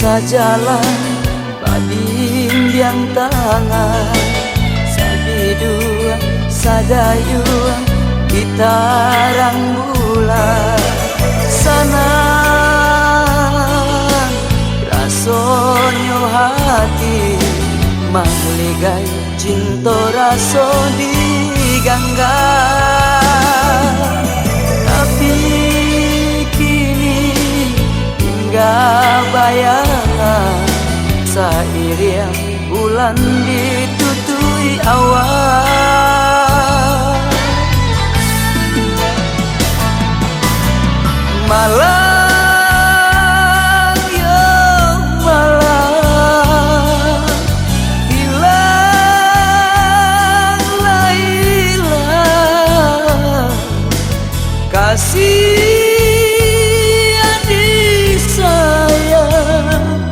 sajalah babimbiang tangan sabidua sadayua gitarang bulan sanan rasonyo hati manglegai cinta raso digangga tapi kini hingga bayangan sairiang bulan ditutui awan malam ya malam hilang hilang kasih adik sayang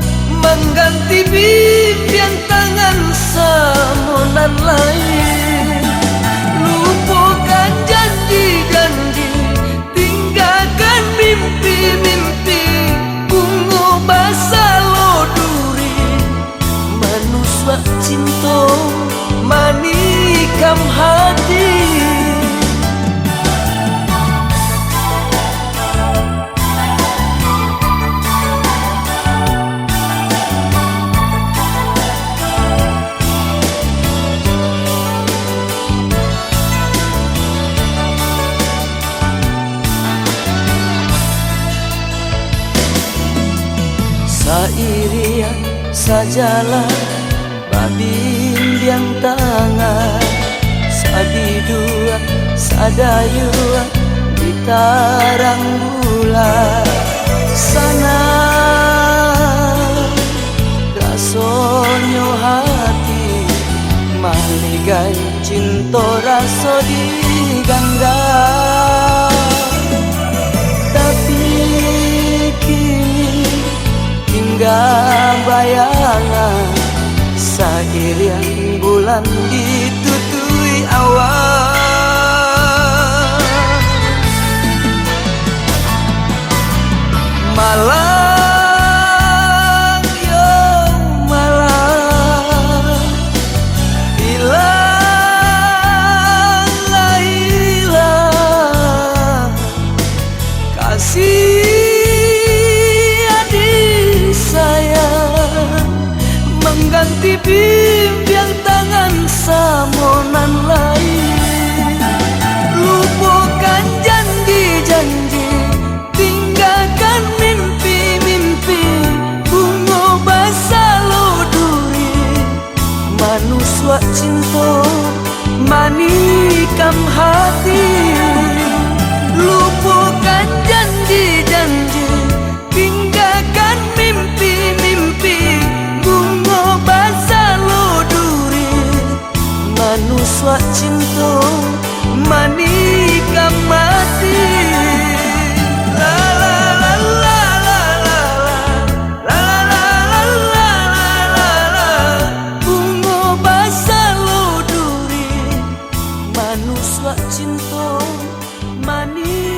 mengganti bimbing tangan samonan lain lupakan janji-janji tinggalkan mimpi-mimpi bunga basah loduri manusia cinta manikam hati sairian sajalah babimbiang tangan sabidua sadayua gitarang bulan sana rasonyo hati maligai cinta raso digangga tapi kini hingga bayangan sairiang bulan ditutui awan malam yo malam hilang hilang kasih mengganti bimbing tangan samonan lain lupakan janji-janji tinggalkan mimpi-mimpi bunga basah loduri manusia cinta manikam hati lupakan janji-janji tinggalkan mimpi-mimpi bunga basah loduri manusia cinta manikam mati la la la la la la la la la la la bunga basah loduri manusia cinta manikam